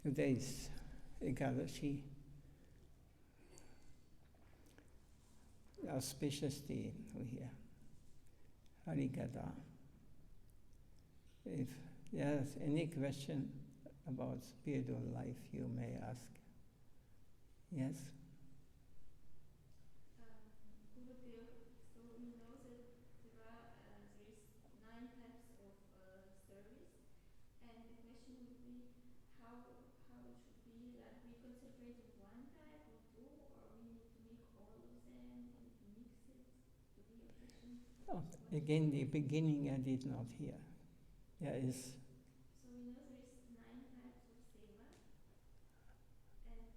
Today's Ekadashi, auspicious day over here, Harikatha. If there's any question about spiritual life, you may ask. Yes? Gurudev, so we know that there is 9 types of service, and the question would be how it should be, like we concentrate on one type or two, or we need to make all of them and mix it to be efficient? Oh, again, the beginning I did not hear. There is. So we know there is 9 types of seva, and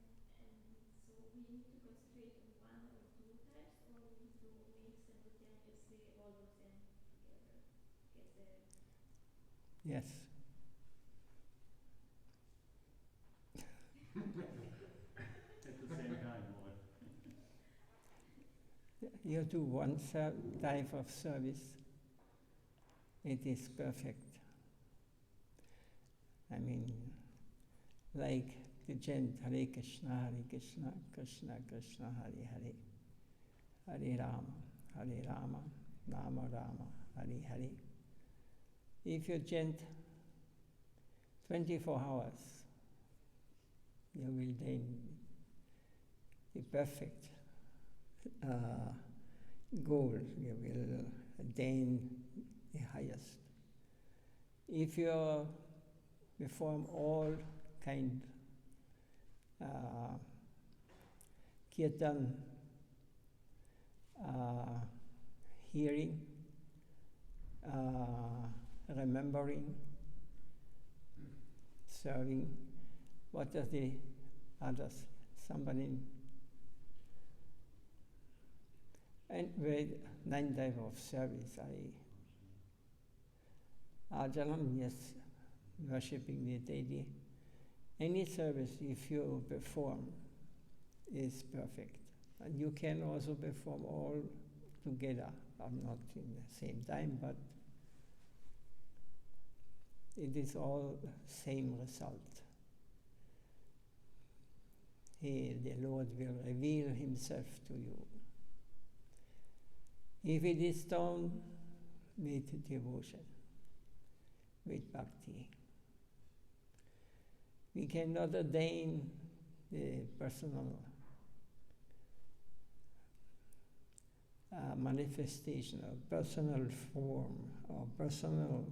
so we need to concentrate on one or two types, or we need to mix simultaneously all of them together. Get the Yes. At the same time, or You do one type of service, it is perfect. I mean, like the chant Hare Krishna, Krishna Krishna, Hare Hare, Hare Rama, Rama Rama, Hare Hare. If you chant 24 hours, you will then be perfect. Goal, you will attain the highest. If you perform all kind kirtan, hearing, remembering, serving, what are the others? Somebody. And with 9 types of service, Ajanam, yes, worshipping the deity. Any service, if you perform, is perfect. And you can also perform all together, not in the same time, but it is all same result. The Lord will reveal Himself to you. If it is done with devotion, with bhakti, we cannot attain the personal manifestation, or personal form, or personal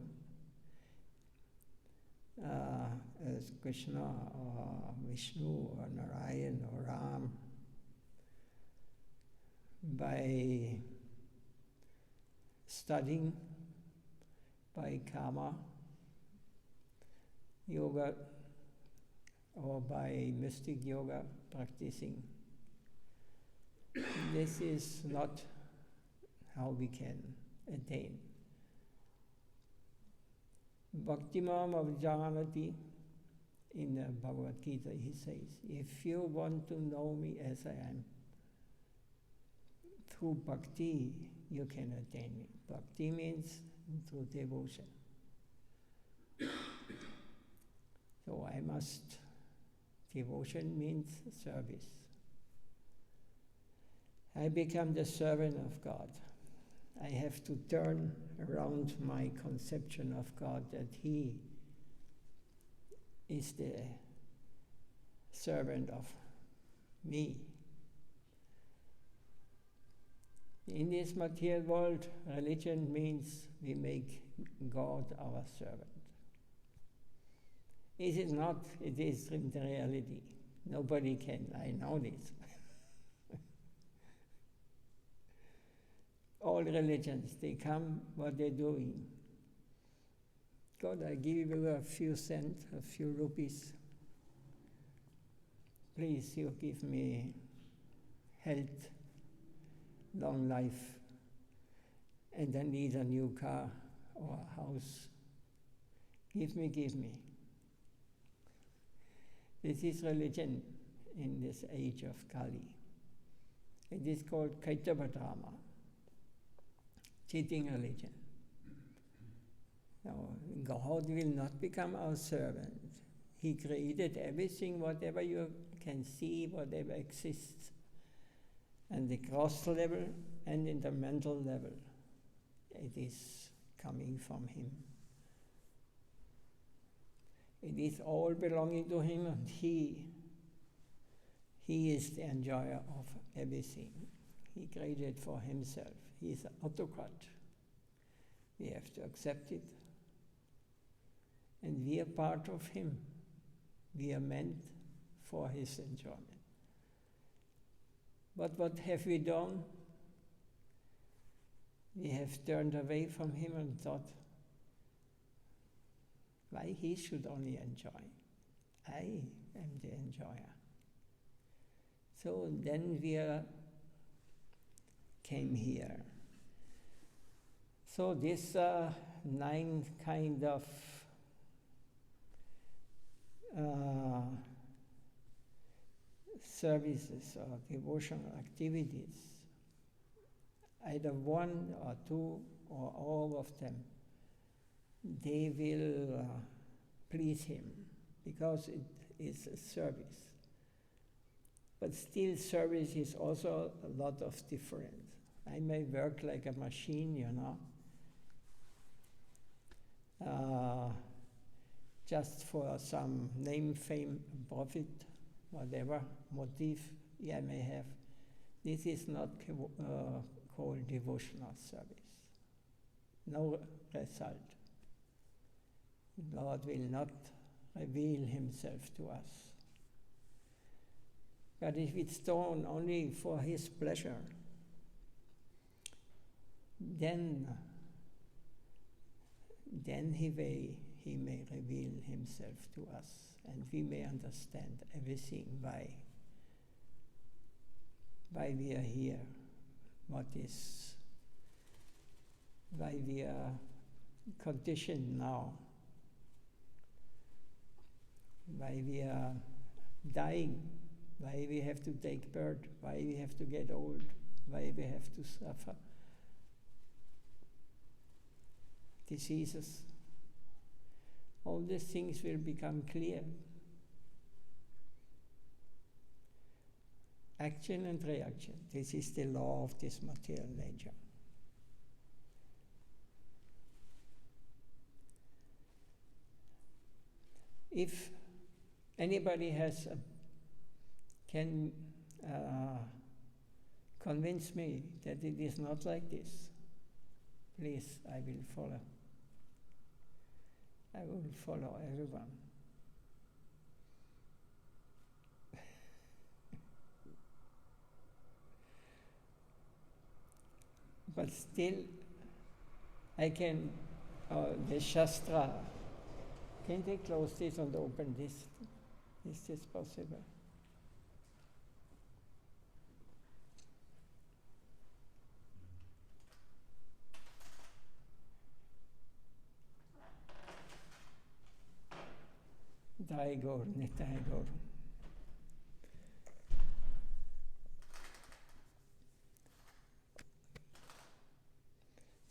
as Krishna or Vishnu or Narayan or Ram by studying, by karma, yoga, or by mystic yoga practicing. This is not how we can attain. Bhaktimam avjanati, in the Bhagavad Gita he says, if you want to know me as I am, through bhakti you can attain me. Bhakti means through devotion. So I must, devotion means service. I become the servant of God. I have to turn around my conception of God that He is the servant of me. In this material world, religion means we make God our servant. Is it not? It is in the reality. Nobody can, I know this. All religions, they come, what they're doing. God, I give you a few cents, a few rupees. Please, you give me health, long life, and I need a new car or a house. Give me, give me. This is religion in this age of Kali. It is called Kaitavadharma, cheating religion. Now, God will not become our servant. He created everything, whatever you can see, whatever exists, and the gross level and in the mental level. It is coming from Him. It is all belonging to Him, and He is the enjoyer of everything. He created for Himself. He is an autocrat. We have to accept it. And we are part of Him. We are meant for His enjoyment. But what have we done? We have turned away from Him and thought, why He should only enjoy? I am the enjoyer. So then we came here. So this 9 kind of services or devotional activities, either one or two or all of them, they will please Him because it is a service. But still, service is also a lot of different. I may work like a machine, just for some name, fame, profit, whatever motive I may have. This is not called devotional service. No result. The Lord will not reveal Himself to us. But if it's done only for His pleasure, then He may reveal Himself to us, and we may understand everything, why we are here, why we are conditioned now, why we are dying, why we have to take birth, why we have to get old, why we have to suffer diseases. All these things will become clear. Action and reaction. This is the law of this material nature. If anybody can convince me that it is not like this, please, I will follow. I will follow everyone. But still, I can, the Shastra, can they close this and open this? Is this possible? Daigor, Nitaigor.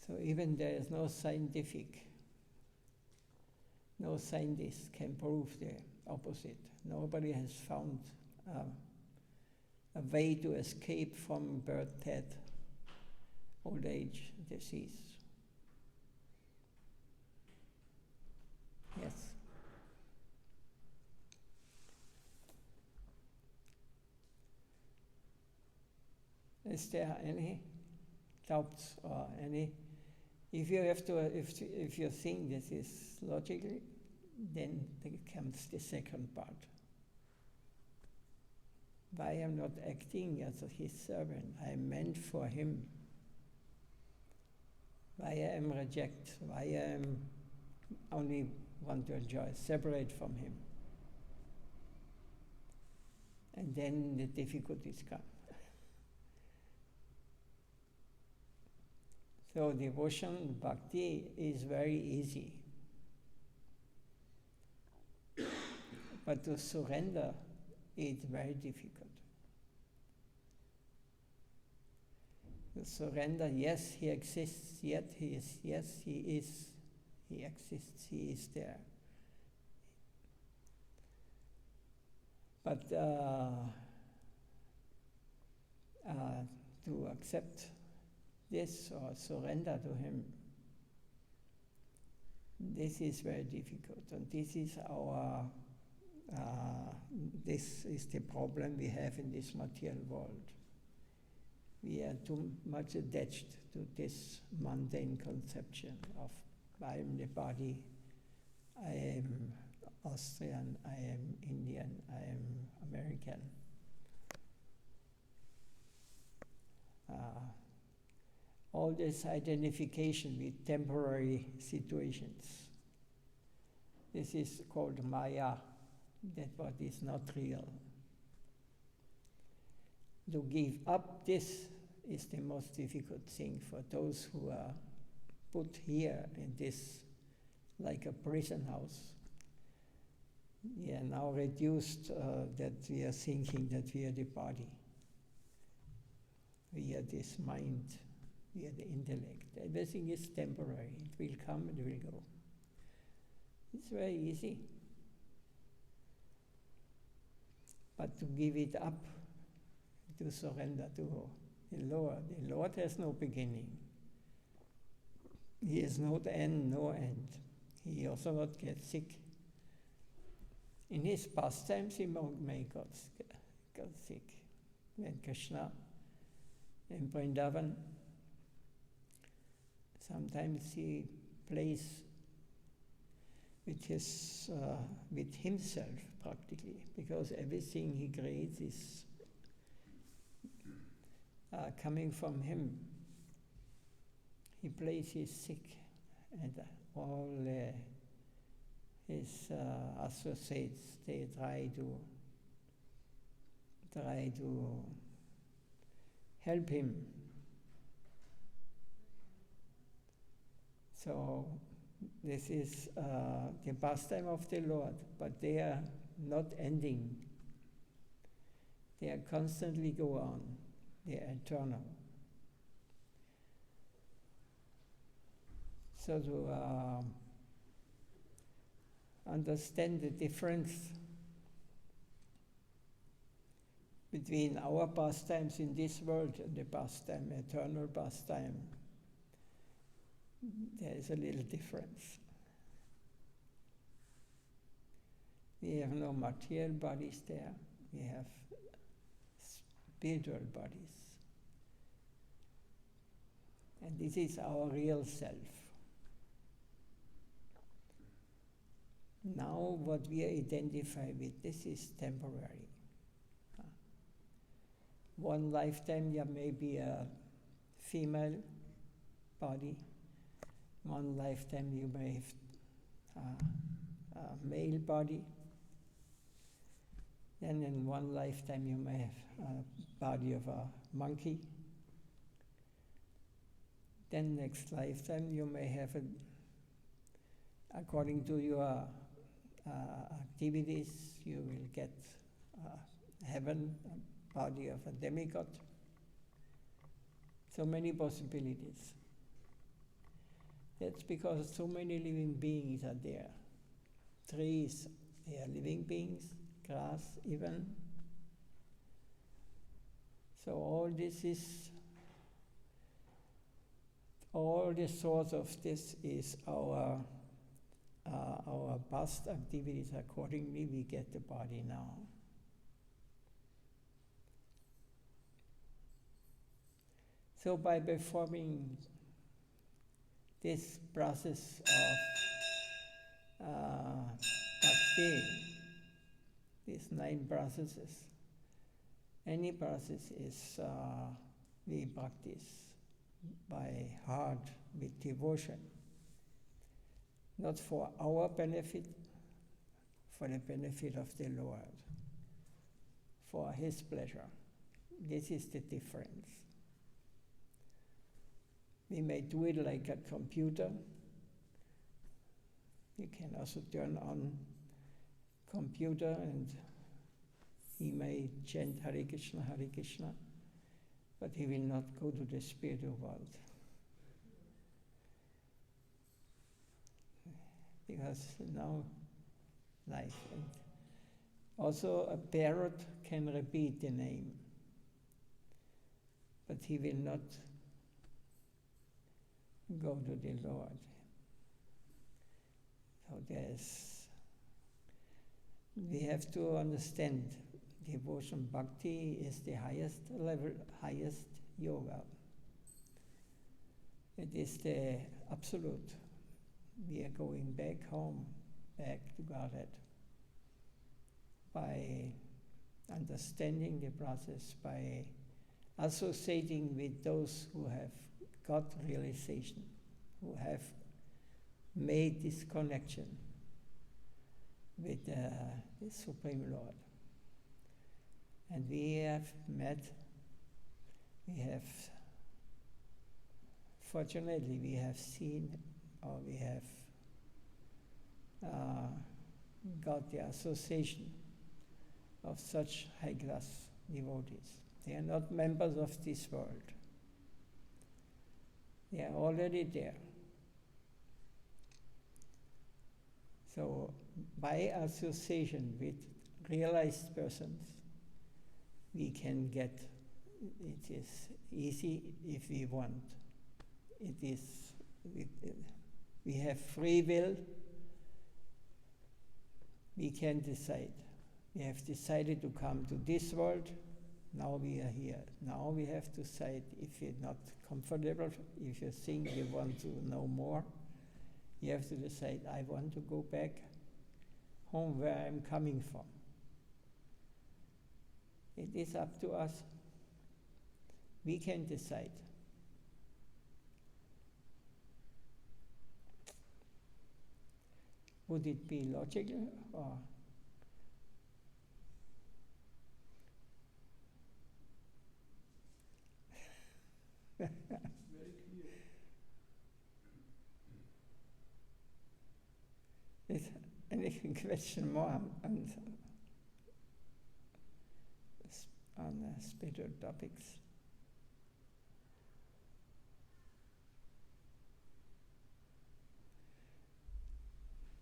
So even there is no scientist can prove the opposite. Nobody has found a way to escape from birth, death, old age, disease. Yes. Is there any doubts or any? If you think this is logical, then there comes the second part. Why I'm not acting as His servant? I am meant for Him. Why I am reject? Why I am only want to enjoy, separate from Him? And then the difficulties come. So devotion, bhakti is very easy. But to surrender is very difficult. To surrender, yes, He exists, yet He is, yes, He is, He exists, He is there. But to accept this or surrender to him, this is very difficult, and this is the problem we have in this material world. We are too much attached to this mundane conception of I am the body, I am Austrian, I am Indian, I am American. All this identification with temporary situations. This is called Maya, that what is not real. To give up this is the most difficult thing for those who are put here in this, like a prison house. We are now reduced that we are thinking that we are the body. We are this mind, we are the intellect. Everything is temporary. It will come, it will go. It's very easy. But to give it up, to surrender to the Lord has no beginning. He has no end, no end. He also not get sick. In his pastimes, he may got sick. When Krishna in Vrindavan, sometimes he plays with himself practically, because everything he creates is coming from him. He plays his sick, and all his associates, they try to help him. So this is the pastime of the Lord, but they are not ending. They are constantly go on. They are eternal. So to understand the difference between our pastimes in this world and the pastime, eternal pastime, there is a little difference. We have no material bodies there. We have spiritual bodies. And this is our real self. Now what we identify with, this is temporary. One lifetime there may be a female body. One lifetime you may have a male body. Then in one lifetime you may have a body of a monkey. Then next lifetime you may have, according to your activities, you will get heaven, a body of a demigod. So many possibilities. That's because so many living beings are there. Trees, they are living beings, grass even. So all the source of this is our past activities. Accordingly, we get the body now. So by performing this process of Bhakti, these 9 processes, any process is we practice by heart, with devotion, not for our benefit, for the benefit of the Lord, for His pleasure. This is the difference. We may do it like a computer. You can also turn on computer and he may chant Hare Krishna, but he will not go to the spiritual world. Because now life and Also, a parrot can repeat the name, but he will not go to the Lord. So we have to understand devotion bhakti is the highest level, highest yoga. It is the absolute. We are going back home, back to Godhead, by understanding the process, by associating with those who have got realization, who have made this connection with the Supreme Lord. And we have met, fortunately we have seen, or we have got the association of such high-class devotees. They are not members of this world. They are already there. So by association with realized persons, we can get, it is easy if we want. It is, we have free will, we can decide. We have decided to come to this world, now we are here. Now we have to decide if you're not comfortable, if you think you want to know more, you have to decide, I want to go back home where I'm coming from. It is up to us. We can decide. Would it be logical or? Very clear. Is any question more on spiritual topics?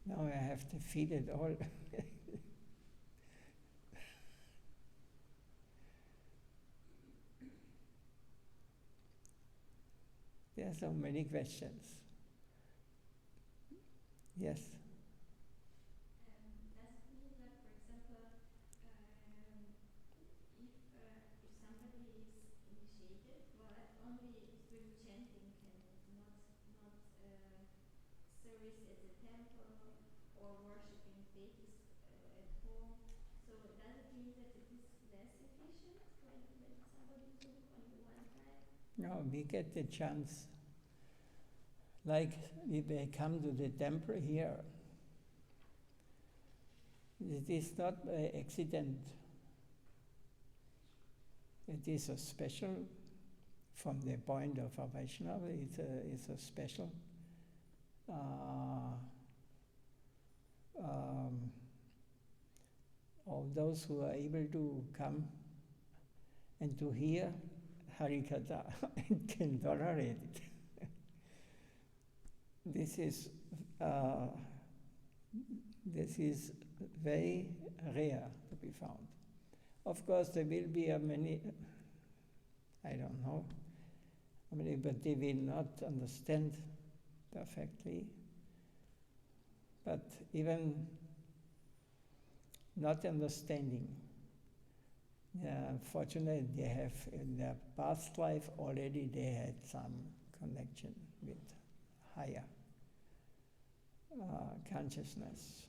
Now I have to feed it all. There are so many questions. Yes. Does it mean that, for example, if somebody is initiated, but only through chanting and not service at the temple or worshipping deities at home, so does it mean that it is less efficient when somebody took only one time? No, we get the chance. Like we may come to the temple here. It is not by accident. It is a special, from the point of a Vaishnava, it's a special all those who are able to come and to hear Harikatha and can tolerate it. This is very rare to be found. Of course, there will be many, I don't know how many, but they will not understand perfectly. But even not understanding, fortunately, they have in their past life already they had some connection with higher consciousness.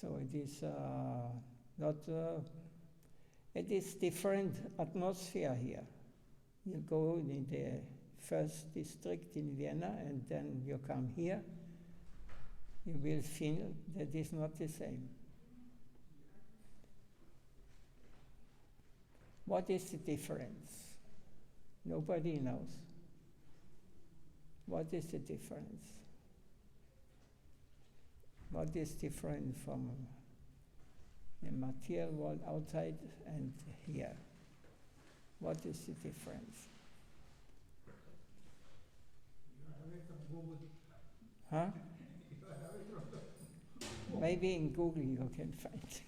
So it is not. It is different atmosphere here. You go in the first district in Vienna, and then you come here. You will feel that is not the same. What is the difference? Nobody knows. What is the difference? What is different from the material world outside and here? What is the difference? You are maybe in Google you can find.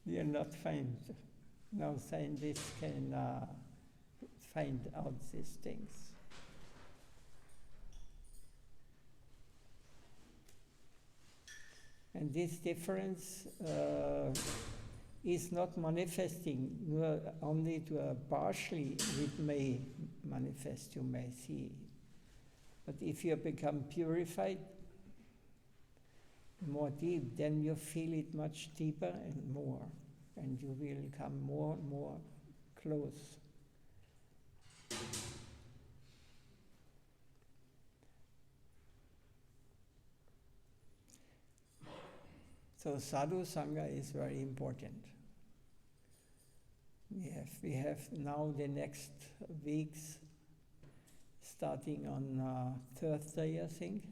You'll not find. No scientists can find out these things. And this difference is not manifesting only to partially it may manifest, you may see. But if you become purified, more deep, then you feel it much deeper and more, and you will come more and more close. So sadhu sangha is very important. We have now the next weeks, starting on Thursday, I think.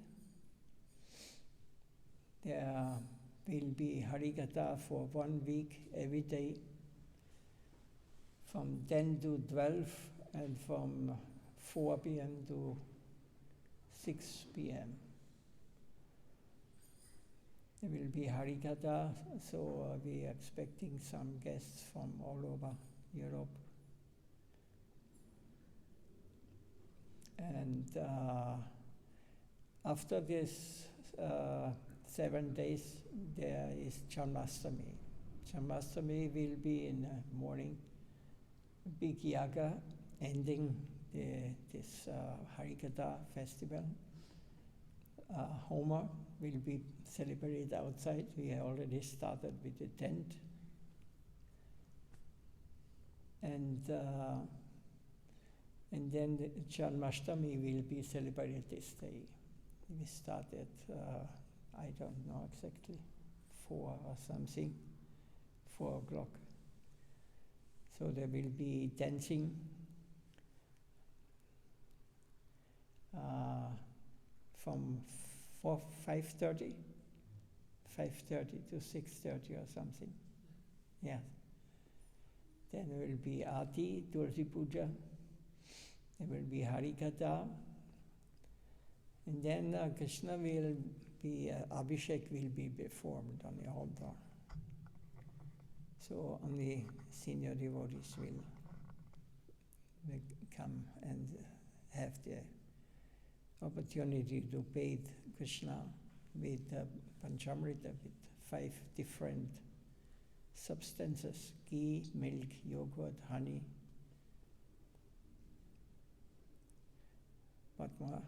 There will be Harikatha for 1 week every day, from 10 to 12 and from 4 p.m. to 6 p.m. There will be Harikatha, so we are expecting some guests from all over Europe. And after this 7 days, there is Janmashtami. Janmashtami will be in the morning, big yaga, ending this Harikatha festival. Homa will be celebrated outside. We have already started with the tent. And then the Janmashtami will be celebrated this day. We start at, I don't know exactly, 4 or something, 4 o'clock. So there will be dancing, from 5:30 to 6:30 or something. Yeah. Then there will be Aarti, Tulsi Puja. There will be Harikatha. And then Krishna will be, Abhishek will be performed on the altar. So only senior devotees will come and have the opportunity to bathe Krishna with Panchamrita, with 5 different substances: ghee, milk, yogurt, honey. What more?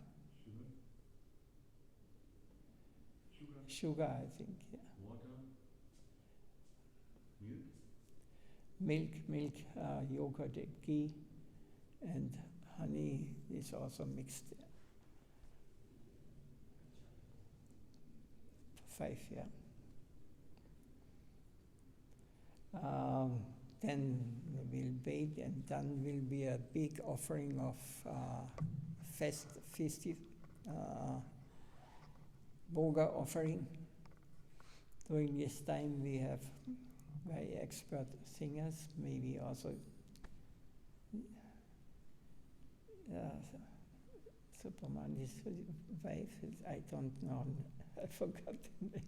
Sugar, I think, yeah. Water? Milk? Milk, yogurt, ghee, and honey is also mixed. 5, yeah. Then we will bathe, and then will be a big offering of festive Bhoga offering. During this time we have very expert singers, maybe also Superman's wife, I don't know, I forgot the name.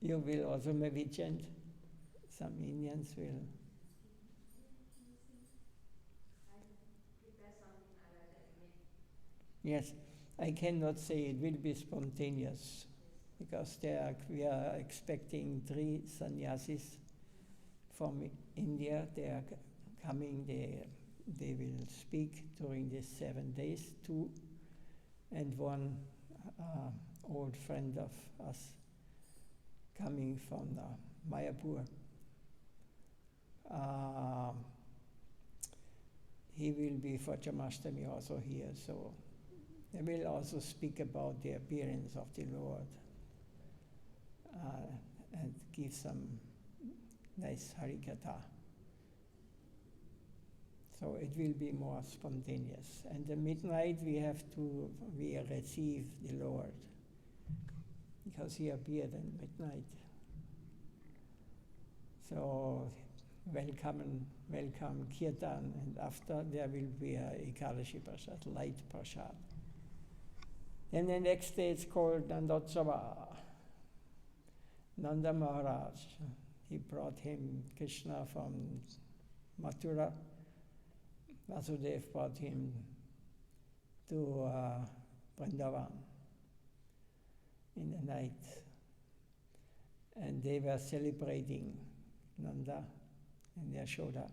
You will also maybe chant, some Indians will. Yes, I cannot say it will be spontaneous, because we are expecting 3 sannyasis from India. They are coming, they will speak during these 7 days, 2, and 1 old friend of us coming from Mayapur. He will be for Janmashtami also here, so they will also speak about the appearance of the Lord and give some nice Harikatha. So it will be more spontaneous. And at midnight we receive the Lord, because he appeared at midnight. So welcome Kirtan, and after there will be a Ekadashi Prasad, light Prasad. And the next day it's called Nandotsava. Nanda Maharaj, he brought him Krishna from Mathura. Vasudev brought him to Vrindavan in the night. And they were celebrating Nanda and Yashoda.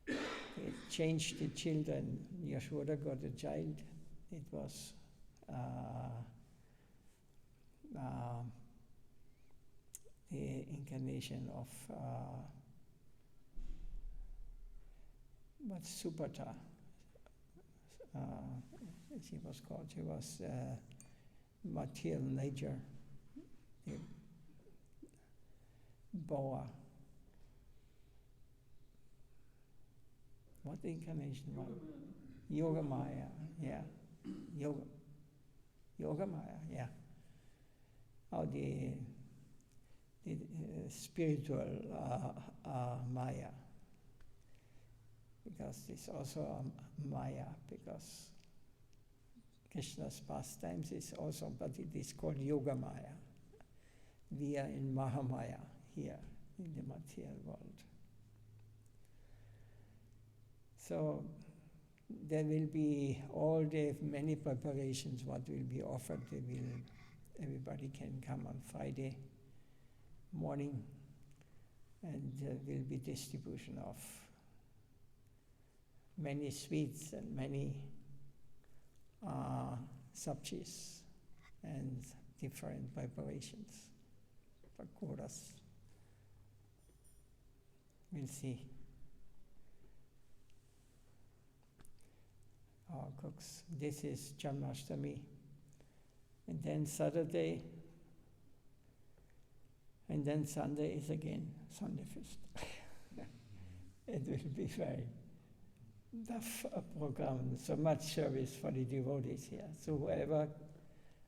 They changed the children. Yashoda got a child. It was the incarnation of what's Subhadra. She was called. She was material nature, the boa. What incarnation was it? Yoga Maya, yeah. Yoga Maya, yeah. Or the spiritual Maya. Because it's also a Maya, because Krishna's pastimes is also, but it is called Yoga Maya. We are in Mahamaya here in the material world. So there will be all day many preparations what will be offered. Everybody can come on Friday morning, and there will be distribution of many sweets and many sabjis and different preparations for pakoras. We'll see. Our cooks. This is Janmashtami. And then Saturday, and then Sunday is again Sunday Feast. It will be very tough program, so much service for the devotees here. So whoever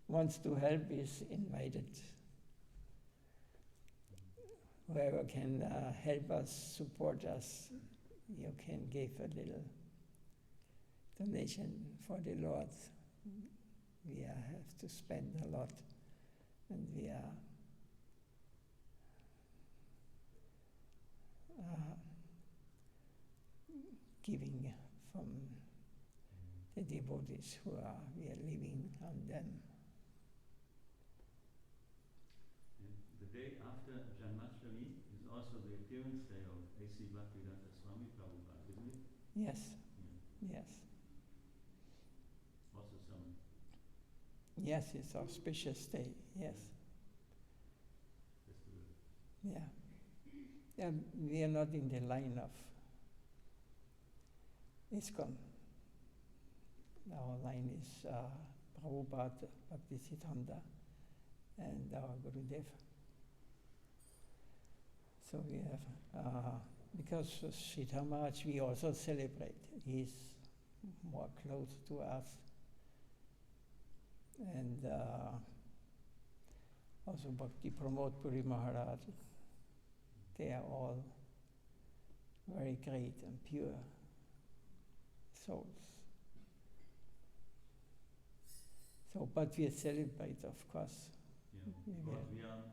wants to help is invited. Whoever can help us, support us, you can give a little donation for the Lord. We have to spend a lot, and we are giving from the devotees we are living on them. The day after Janmashtami is also the appearance day of A.C. Bhaktivedanta Swami Prabhupada, isn't it? Yes, Yeah. yes. Also some. Yes, it's auspicious day, yes. Festival. Yeah. We are not in the line of ISKCON. Our line is Prabhupada, Bhaktisiddhanta, and our Gurudev. So we have, because Sridhar Maharaj we also celebrate. He's more close to us. And also Bhakti Pramod Puri Maharaj. They are all very great and pure souls. So, but we celebrate, of course. Yeah, because we are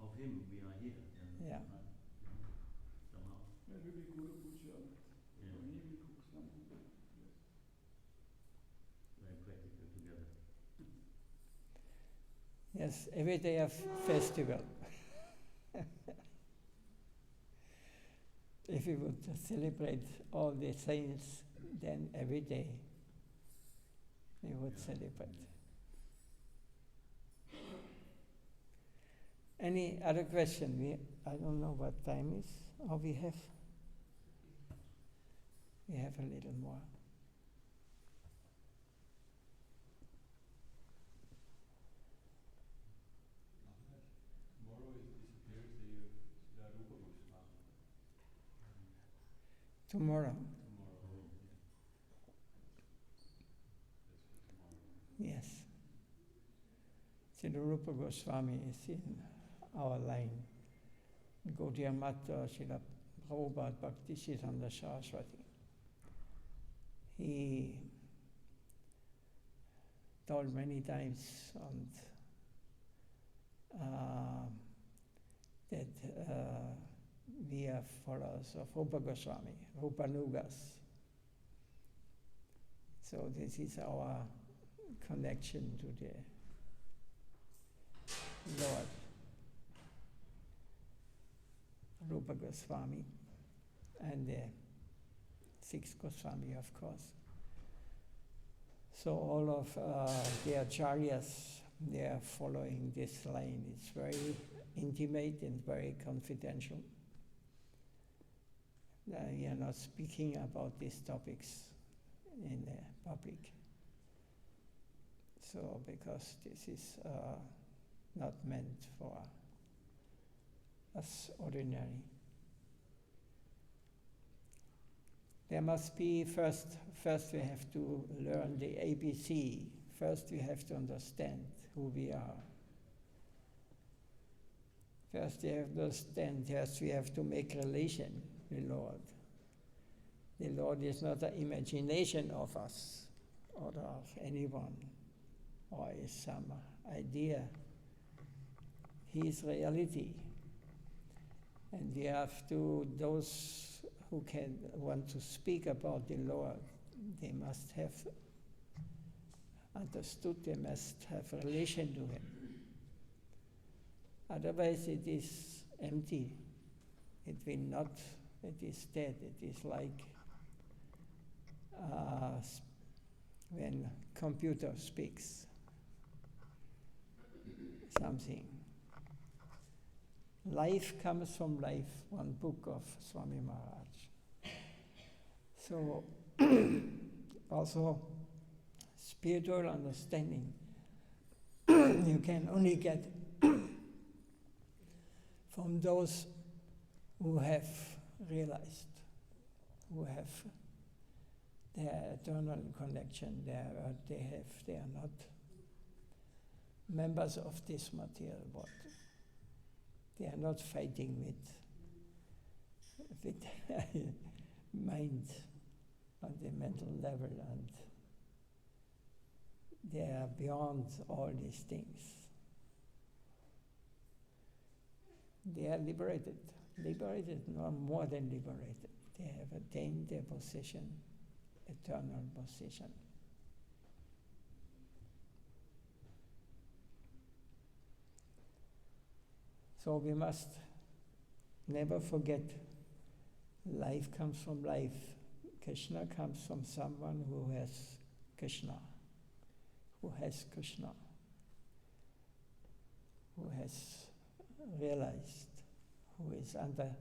of him, we are here. Yeah. Somehow. It will be Guru Puja. Yeah. He will cook something. Yes. Very practical together. Yes, every day of festival. If we would celebrate all the saints, then every day we would celebrate. Any other question? I don't know what time is, or we have a little more. Tomorrow is appearance day of Radha Goswami. Tomorrow? Tomorrow. That's for tomorrow. Yes. Srila Rupa Goswami is in our line. Gaudiya Mata, Srila Prabhupada Bhakti Siddhanta Saraswati. He told many times and, that we are followers of Rupa Goswami, Rupanugas. So this is our connection to the Lord, Rupa Goswami, and the sixth Goswami, of course. So all of the acharyas, they are following this line. It's very intimate and very confidential. We are not speaking about these topics in the public. So, because this is not meant for us ordinary. There must be first we have to learn the ABC. First we have to understand who we are. First we have to understand, yes, we have to make relation with the Lord. The Lord is not an imagination of us or of anyone or is some idea. He is reality. And we have to, those who want to speak about the Lord, they must have understood, they must have a relation to Him. Otherwise it is empty. It will not, it is dead. It is like when computer speaks something. Life comes from life, one book of Swami Maharaj. So, also, spiritual understanding you can only get from those who have realized, who have their eternal connection. They are not members of this material world. They are not fighting with mind on the mental level, and they are beyond all these things. They are liberated, no more than liberated. They have attained their position, eternal position. So we must never forget, life comes from life. Krishna comes from someone who has Krishna, who has realized, who is under,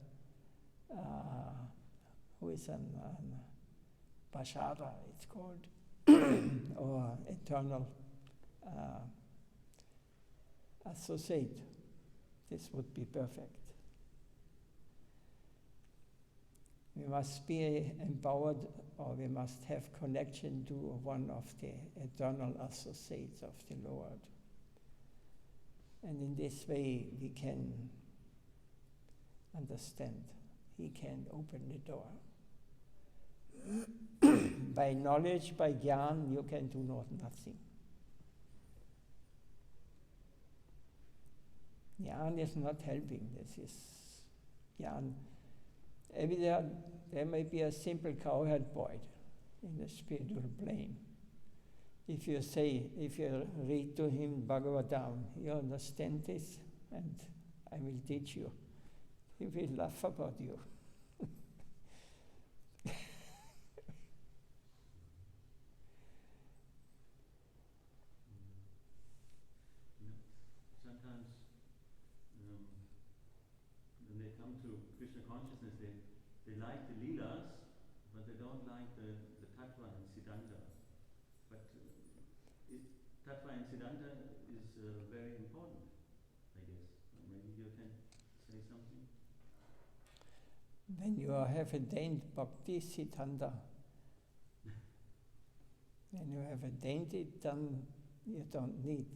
who is an Pashara, it's called, or eternal associate. This would be perfect. We must be empowered, or we must have connection to one of the eternal associates of the Lord. And in this way we can understand. He can open the door. By knowledge, by jnana, you can do nothing. Jnana is not helping. This is jnana. There may be a simple cowherd boy in the spiritual plane. If you read to him Bhagavatam, you understand this, and I will teach you. He will laugh about you. Sometimes when they come to Krishna consciousness, they like the leelas, but they don't like the tattva and siddhanta. But tattva and siddhanta is very important, I guess. Maybe you can say something? When you have attained Bhakti Siddhanta, when you have attained it, then you don't need.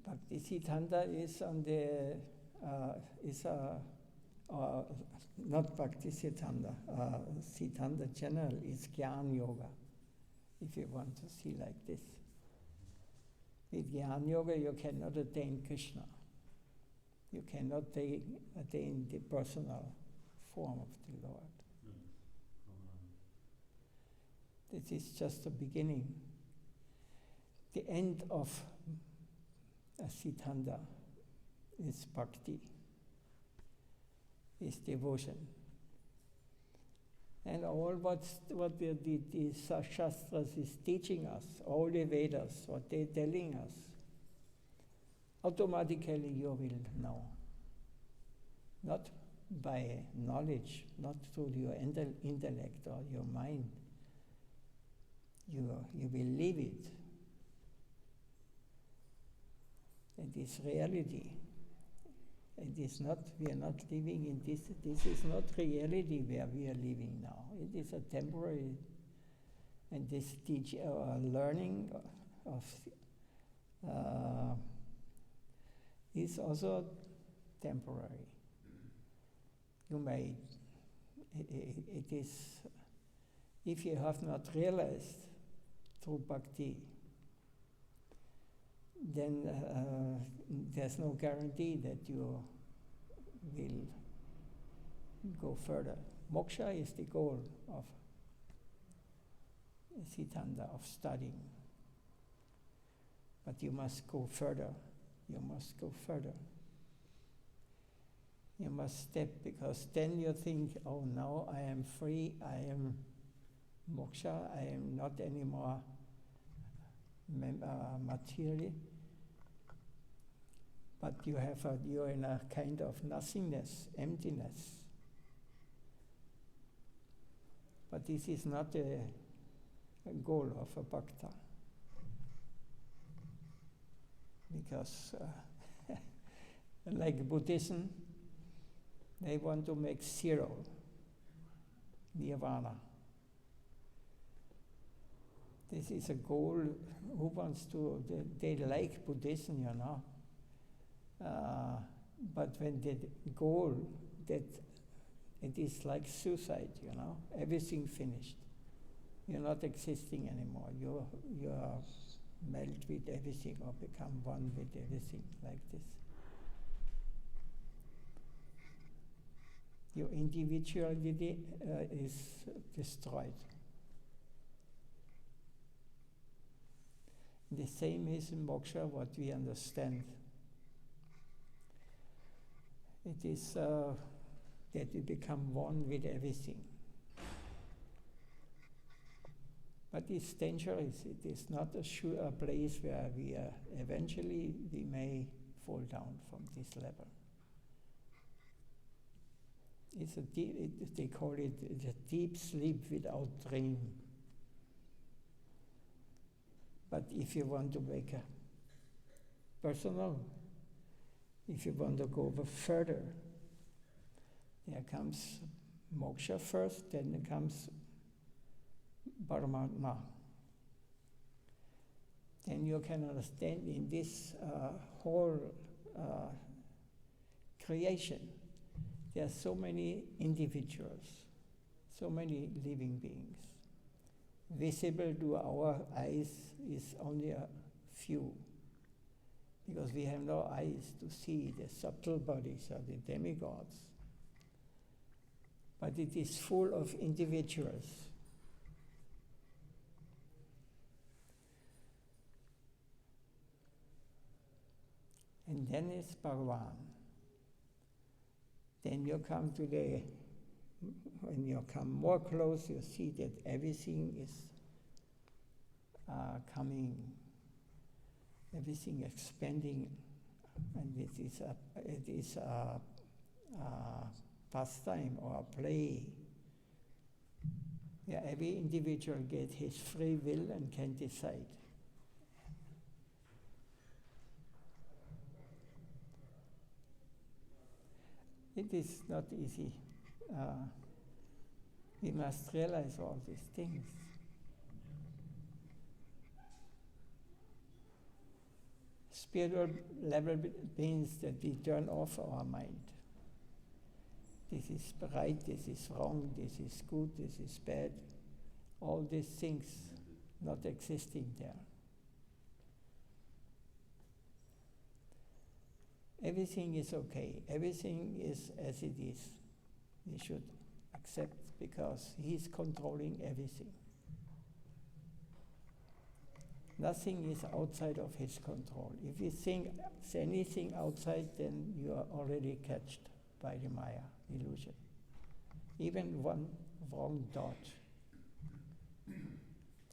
Bhakti Siddhanta is on the is a or not Bhakti Siddhanta, Siddhanta general is Jnana Yoga, if you want to see like this. With Jnana Yoga you cannot attain Krishna. You cannot attain the personal form of the Lord. This is just the beginning. The end of a Siddhanta is Bhakti, is devotion. And all what the Shastras is teaching us, all the Vedas, what they're telling us, automatically you will know. Not by knowledge, not through your intellect or your mind. You will live it. It is reality. It is not, we are not living in this, this is not reality where we are living now. It is a temporary, and this learning of is also temporary. You may, it is, if you have not realized through bhakti, then there's no guarantee that you will go further. Moksha is the goal of Siddhanta, of studying. But you must go further. You must go further. You must step, because then you think, oh, now I am free, I am moksha, I am not anymore material. But you're in a kind of nothingness, emptiness. But this is not a goal of a bhakta. Because like Buddhism, they want to make zero, nirvana. This is a goal. Who wants to? They like Buddhism, you know. But when the goal, that it is like suicide, you know, everything finished. You're not existing anymore. You are melt with everything or become one with everything, like this. Your individuality is destroyed. The same is in moksha, what we understand. It is that we become one with everything. But it's dangerous. It is not a place where we eventually we may fall down from this level. It's they call it a deep sleep without dream. But if you want to make a personal, if you want to go further, there comes moksha first, then there comes Paramatma. Then you can understand in this whole creation, there are so many individuals, so many living beings. Visible to our eyes is only a few, because we have no eyes to see the subtle bodies of the demigods. But it is full of individuals. And then it's Bhagavan. Then you come to when you come more close, you see that everything is coming, everything expanding, and it is a pastime or a play. Yeah, every individual gets his free will and can decide. It is not easy. We must realize all these things. Spiritual level means that we turn off our mind. this is right, this is wrong, this is good, this is bad. All these things not existing there. Everything is okay. Everything is as it is. We should accept because he's controlling everything. Nothing is outside of his control. If you think anything outside, then you are already catched by the Maya illusion. Even one wrong thought,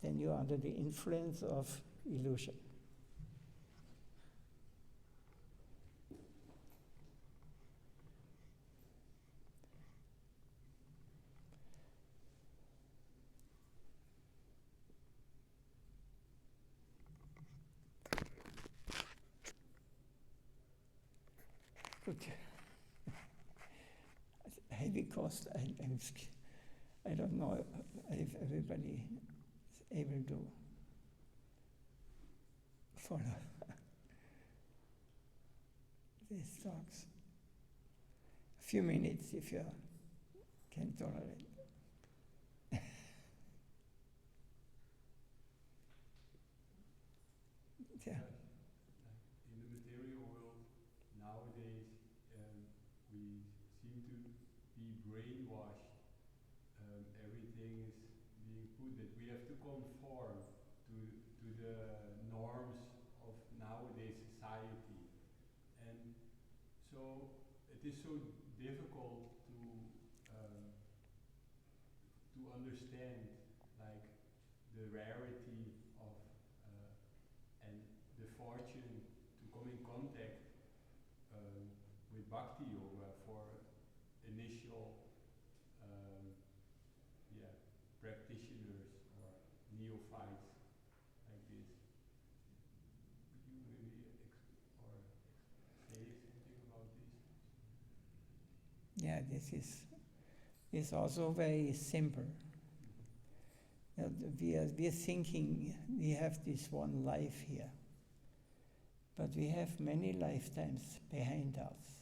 then you are under the influence of illusion. Good. Because I don't know if everybody is able to follow these talks. A few minutes if you can tolerate. Yeah. In the material world nowadays, we seem to be brainwashed. Everything is being put that we have to conform to the norms of nowadays society, and so it is so difficult to understand like the rarity of and the fortune to come in contact with Bhakti Yoga for initial practitioners or neophytes like this. Could you maybe say something about this? Yeah, this is also very simple. We are thinking we have this one life here, but we have many lifetimes behind us.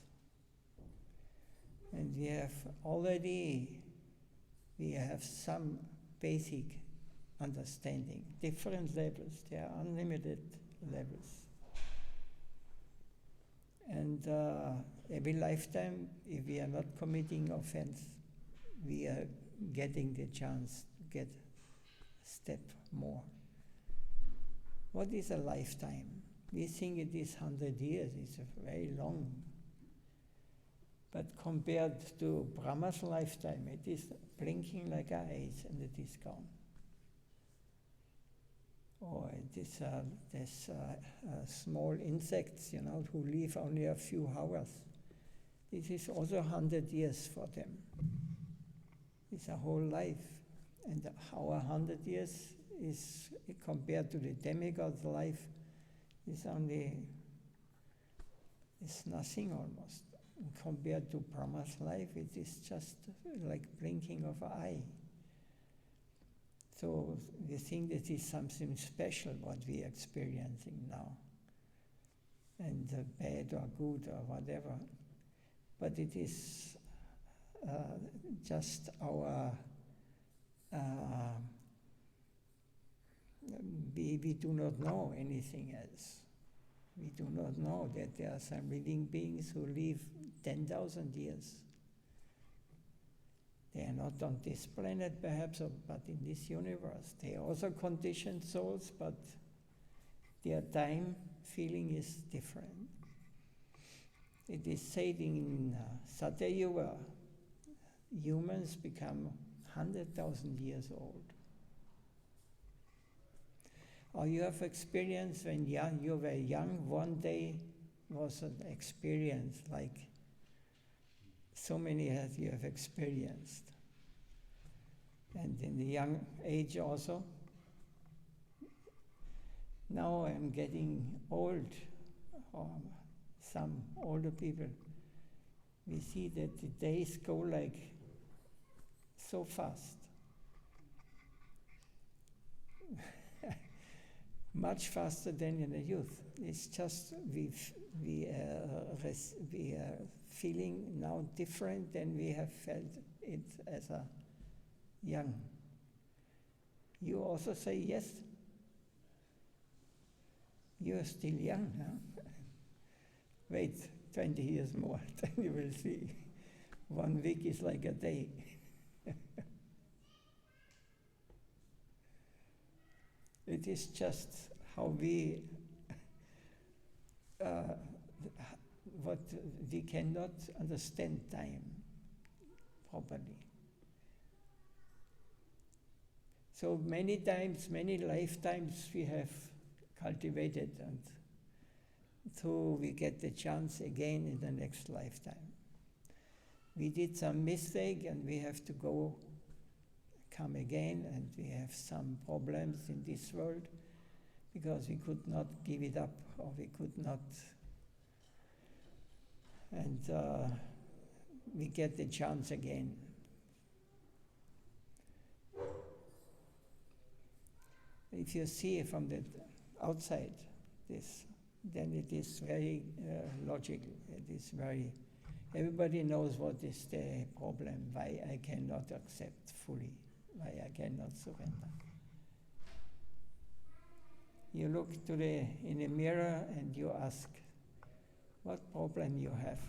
And we have some basic understanding, different levels, there are unlimited levels. And every lifetime, if we are not committing offense, we are getting the chance to get a step more. What is a lifetime? We think it is 100 years, it's very long. But compared to Brahma's lifetime, it is blinking like eyes and it is gone. Or it is there's small insects, who live only a few hours. This is also 100 years for them. It's a whole life. And our 100 years is, compared to the demigod's life, is nothing almost. Compared to Brahma's life, it is just like blinking of an eye. So we think that is something special what we are experiencing now. And bad or good or whatever. But it is just our... we do not know anything else. We do not know that there are some living beings who live 10,000 years. They are not on this planet perhaps, but in this universe. They are also conditioned souls, but their time feeling is different. It is said in Satya Yuga, humans become 100,000 years old. Or you have experienced when you were young, one day was an experience like so many as you have experienced. And in the young age also. Now I'm getting old, or some older people. We see that the days go like so fast. much faster than in the youth. It's just we are feeling now different than we have felt it as a young. You also say yes? You are still young, huh? Wait 20 years more, then you will see. 1 week is like a day. It is just how we, what we cannot understand time properly. So many times, many lifetimes we have cultivated, and so we get the chance again in the next lifetime. We did some mistake and we have to come again, and we have some problems in this world because we could not give it up, or we could not, and we get the chance again. If you see from the outside this, then it is very logical. It is very, everybody knows what is the problem, why I cannot accept fully, why I cannot surrender. You look in the mirror and you ask, what problem you have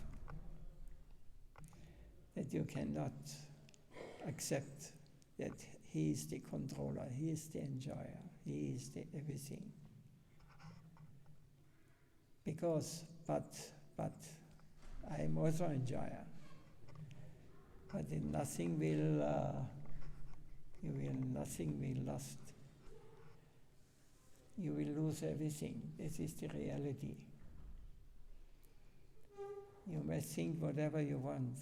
that you cannot accept that he is the controller, he is the enjoyer, he is the everything. Because, but I am also enjoyer. But then nothing will last. You will lose everything. This is the reality. You may think whatever you want,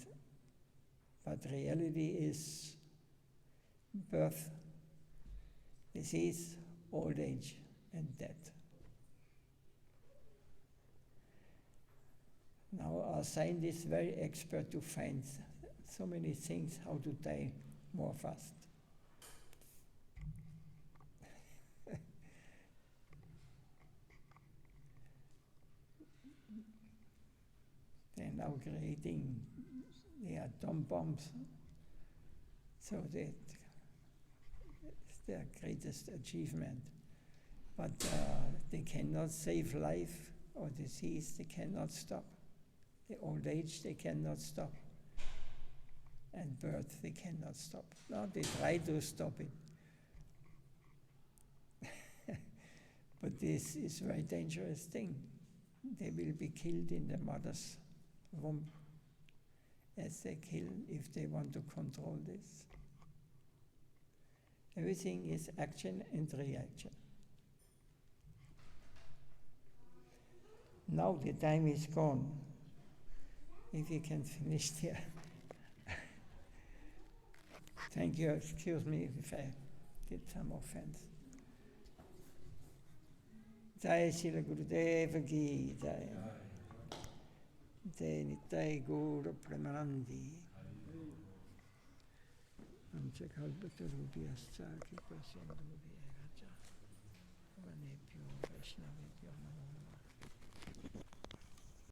but reality is birth, disease, old age, and death. Now our scientists is very expert to find so many things how to die more fast. They're now creating the atom bombs, so that it's their greatest achievement. But they cannot save life or disease, they cannot stop. The old age, they cannot stop. And birth, they cannot stop. No, they try to stop it. But this is a very dangerous thing. They will be killed in the mother's womb, as they kill if they want to control this. Everything is action and reaction. Now the time is gone. If you can finish here. Thank you. Excuse me if I did some offense. Jai Srila Gurudeva Ki Jai. Jai Nitai Gaura Premanandi. Amchakalpatarubhyascha Kipasindhubhyascha Vanebhyo Vaishnavebhyo Namo